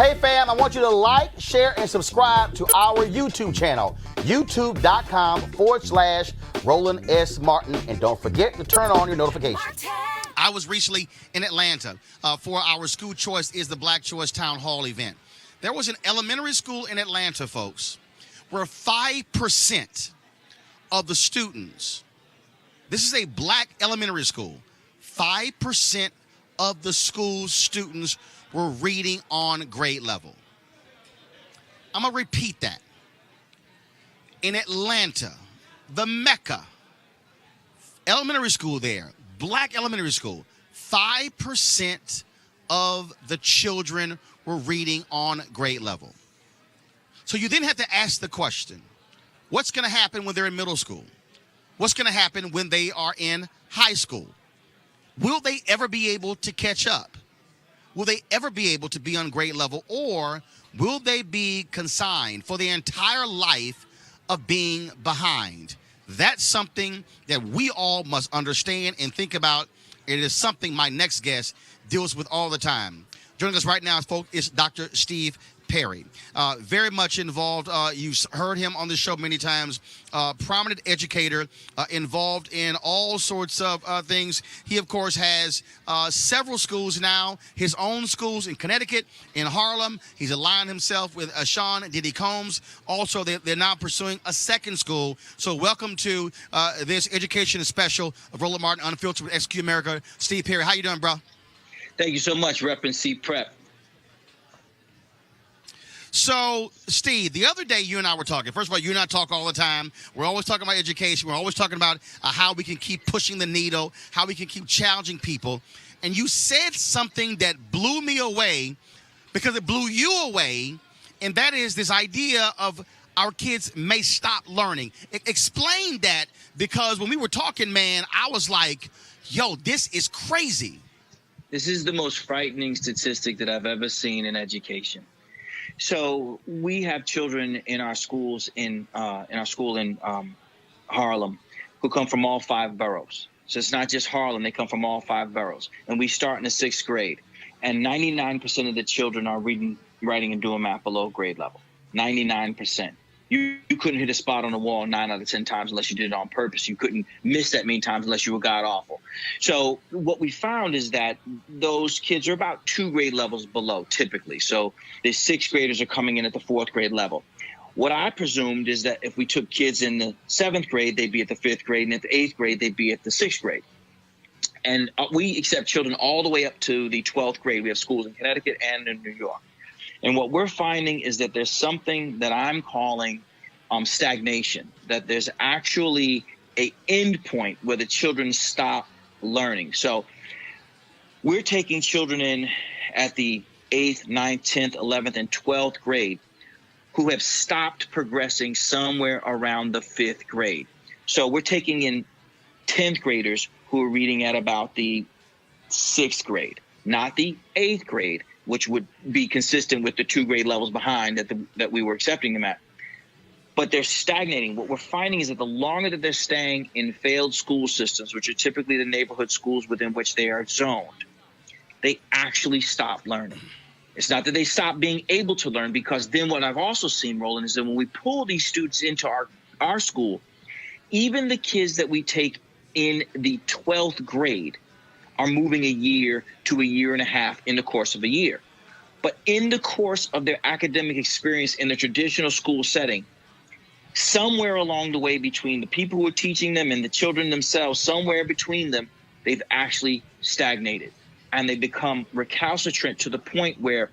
Hey fam, I want you to like, share, and subscribe to our YouTube channel, youtube.com/Roland S. Martin. And don't forget to turn on your notifications. I was recently in Atlanta for our School Choice is the Black Choice Town Hall event. There was an elementary school in Atlanta, folks, where 5% of the students, this is a black elementary school, 5% of the school's students were reading on grade level. I'm going to repeat that. In Atlanta, the Mecca, elementary school there, black elementary school, 5% of the children were reading on grade level. So you then have to ask the question, what's going to happen when they're in middle school? What's going to happen when they are in high school? Will they ever be able to catch up? Will they ever be able to be on grade level, or will they be consigned for the entire life of being behind? That's something that we all must understand and think about. It is something my next guest deals with all the time. Joining us right now, folks, is Dr. Steve Perry. Very much involved. You've heard him on the show many times. Prominent educator, involved in all sorts of things. He, of course, has several schools now, his own schools in Connecticut, in Harlem. He's aligned himself with Sean Diddy Combs. Also, they're now pursuing a second school. So welcome to this education special of Roland Martin Unfiltered with Execute America. Steve Perry, how you doing, bro? Thank you so much, Rep and C Prep. So, Steve, the other day you and I were talking. First of all, you and I talk all the time. We're always talking about education. We're always talking about how we can keep pushing the needle, how we can keep challenging people. And you said something that blew me away because it blew you away, and that is this idea of our kids may stop learning. Explain that, because when we were talking, man, I was like, yo, this is crazy. This is the most frightening statistic that I've ever seen in education. So we have children in our schools in our school in Harlem who come from all 5 boroughs. So it's not just Harlem; they come from all 5 boroughs. And we start in the 6th grade, and 99% of the children are reading, writing, and doing math below grade level. 99%. You couldn't hit a spot on the wall 9 out of 10 times unless you did it on purpose. You couldn't miss that many times unless you were god awful. So what we found is that those kids are about 2 grade levels below typically. So the 6th graders are coming in at the 4th grade level. What I presumed is that if we took kids in the 7th grade, they'd be at the 5th grade, and at the 8th grade, they'd be at the 6th grade. And we accept children all the way up to the 12th grade. We have schools in Connecticut and in New York. And what we're finding is that there's something that I'm calling stagnation, that there's actually a endpoint where the children stop learning. So we're taking children in at the 8th, 9th, 10th, 11th, and 12th grade who have stopped progressing somewhere around the 5th grade. So we're taking in 10th graders who are reading at about the 6th grade, not the 8th grade, which would be consistent with the 2 grade levels behind that we were accepting them at. But they're stagnating. What we're finding is that the longer that they're staying in failed school systems, which are typically the neighborhood schools within which they are zoned, they actually stop learning. It's not that they stop being able to learn, because then what I've also seen, Roland, is that when we pull these students into our school, even the kids that we take in the 12th grade are moving a year to a year and a half in the course of a year. But in the course of their academic experience in the traditional school setting, somewhere along the way between the people who are teaching them and the children themselves, somewhere between them, they've actually stagnated. And they become recalcitrant to the point where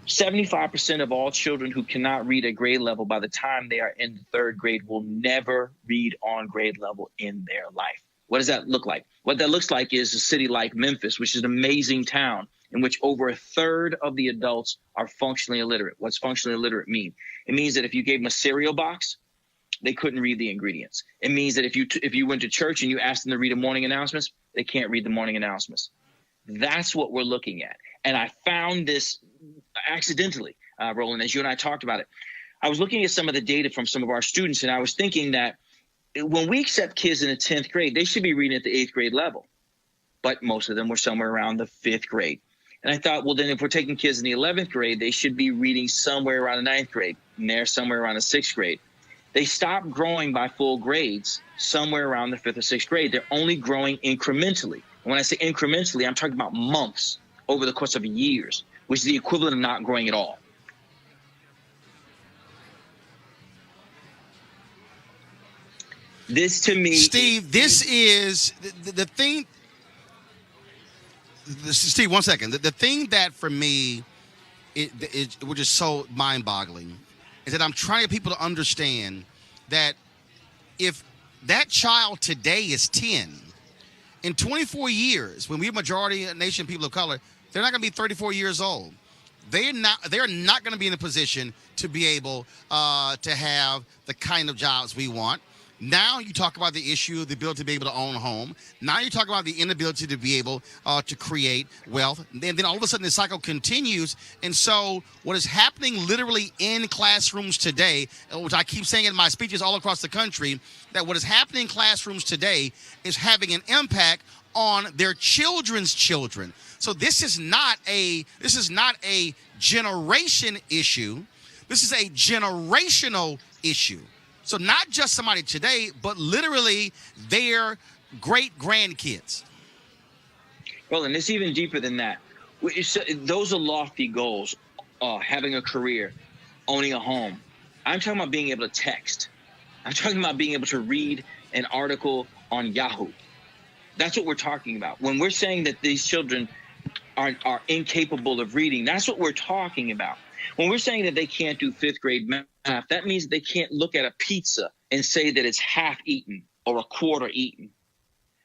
75% of all children who cannot read at grade level by the time they are in the 3rd grade will never read on grade level in their life. What does that look like? What that looks like is a city like Memphis, which is an amazing town in which over 1/3 of the adults are functionally illiterate. What's functionally illiterate mean? It means that if you gave them a cereal box, they couldn't read the ingredients. It means that if you went to church and you asked them to read the morning announcements, they can't read the morning announcements. That's what we're looking at. And I found this accidentally, Roland, as you and I talked about it. I was looking at some of the data from some of our students, and I was thinking that when we accept kids in the 10th grade, they should be reading at the 8th grade level. But most of them were somewhere around the 5th grade. And I thought, well, then if we're taking kids in the 11th grade, they should be reading somewhere around the 9th grade, and they're somewhere around the 6th grade. They stop growing by full grades somewhere around the 5th or 6th grade. They're only growing incrementally. And when I say incrementally, I'm talking about months over the course of years, which is the equivalent of not growing at all. This to me, Steve, this is the thing. Steve, 1 second. The thing that for me, it was just so mind-boggling, is that I'm trying to get people to understand that if that child today is 10, in 24 years, when we're majority nation people of color, they're not going to be 34 years old. They're not going to be in a position to be able to have the kind of jobs we want. Now you talk about the issue of the ability to be able to own a home. Now you talk about the inability to be able to create wealth. And then all of a sudden the cycle continues. And so what is happening literally in classrooms today, which I keep saying in my speeches all across the country, that what is happening in classrooms today is having an impact on their children's children. So this is not a generation issue. This is a generational issue. So not just somebody today, but literally their great-grandkids. Well, and it's even deeper than that. Those are lofty goals, having a career, owning a home. I'm talking about being able to text. I'm talking about being able to read an article on Yahoo. That's what we're talking about. When we're saying that these children are incapable of reading, that's what we're talking about. When we're saying that they can't do 5th grade math, that means they can't look at a pizza and say that it's half eaten or a quarter eaten.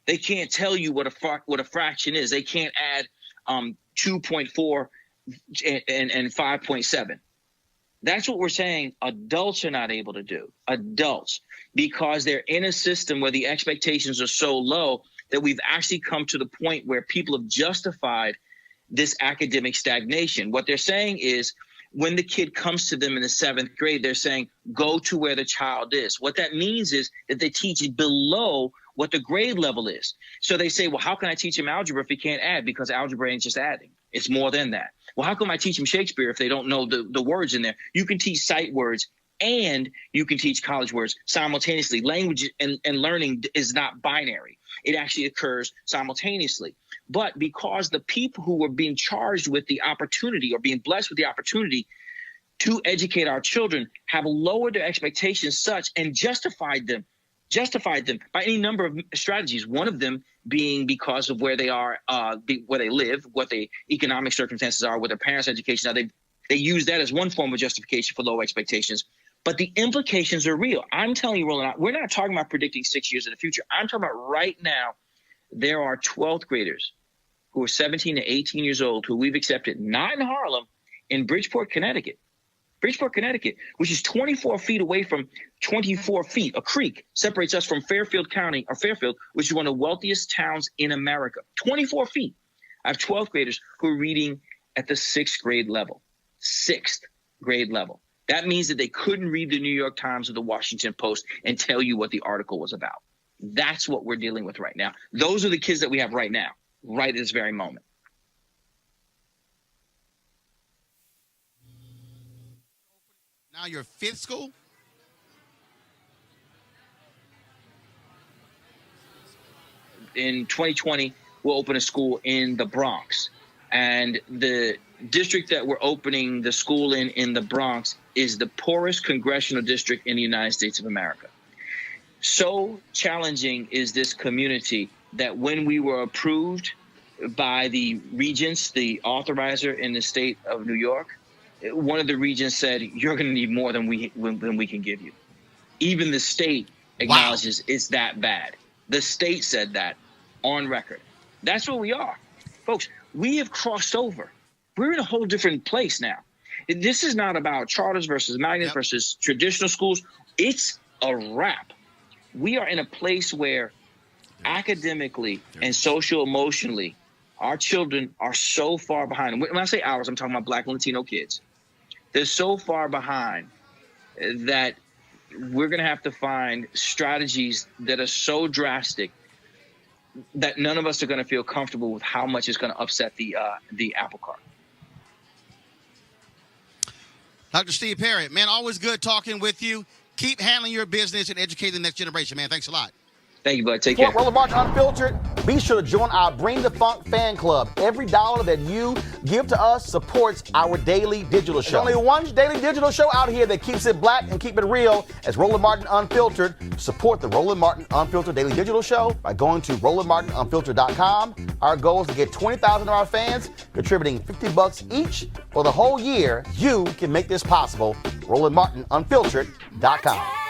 They can't tell you what a fraction is. They can't add 2.4 and 5.7. That's what we're saying adults are not able to do. Adults, because they're in a system where the expectations are so low that we've actually come to the point where people have justified this academic stagnation. What they're saying is, when the kid comes to them in the 7th grade, they're saying, go to where the child is. What that means is that they teach below what the grade level is. So they say, well, how can I teach him algebra if he can't add? Because algebra ain't just adding. It's more than that. Well, how come I teach him Shakespeare if they don't know the words in there? You can teach sight words and you can teach college words simultaneously. Language and learning is not binary. It actually occurs simultaneously. But because the people who were being charged with the opportunity or being blessed with the opportunity to educate our children have lowered their expectations such and justified them by any number of strategies, one of them being because of where they are, where they live, what the economic circumstances are, what their parents' education are. They use that as one form of justification for low expectations. But the implications are real. I'm telling you, Roland, we're not talking about predicting 6 years in the future. I'm talking about right now. There are 12th graders who are 17 to 18 years old who we've accepted, not in Harlem, in Bridgeport, Connecticut. Bridgeport, Connecticut, which is 24 feet away from 24 feet. A creek separates us from Fairfield County, or Fairfield, which is one of the wealthiest towns in America. 24 feet. I have 12th graders who are reading at the 6th grade level. 6th grade level. That means that they couldn't read the New York Times or the Washington Post and tell you what the article was about. That's what we're dealing with right now. Those are the kids that we have right now, right at this very moment. Now your 5th school? In 2020, we'll open a school in the Bronx. And the district that we're opening the school in the Bronx is the poorest congressional district in the United States of America. So challenging is this community that when we were approved by the regents, the authorizer in the state of New York, one of the regents said, you're going to need more than we can give you. Even the state acknowledges it's that bad. The state said that on record. That's where we are. Folks, we have crossed over. We're in a whole different place now. This is not about charters versus magnets versus traditional schools. It's a wrap. We are in a place where academically and social-emotionally, our children are so far behind. When I say ours, I'm talking about Black and Latino kids. They're so far behind that we're going to have to find strategies that are so drastic that none of us are going to feel comfortable with how much it's going to upset the apple cart. Dr. Steve Perry, man, always good talking with you. Keep handling your business and educating the next generation, man. Thanks a lot. Thank you, bud. Take care. For Roland Martin Unfiltered, be sure to join our Bring the Funk fan club. Every dollar that you give to us supports our daily digital show. There's only one daily digital show out here that keeps it black and keep it real as Roland Martin Unfiltered. Support the Roland Martin Unfiltered daily digital show by going to RolandMartinUnfiltered.com. Our goal is to get 20,000 of our fans contributing $50 each for the whole year. You can make this possible. RolandMartinUnfiltered.com.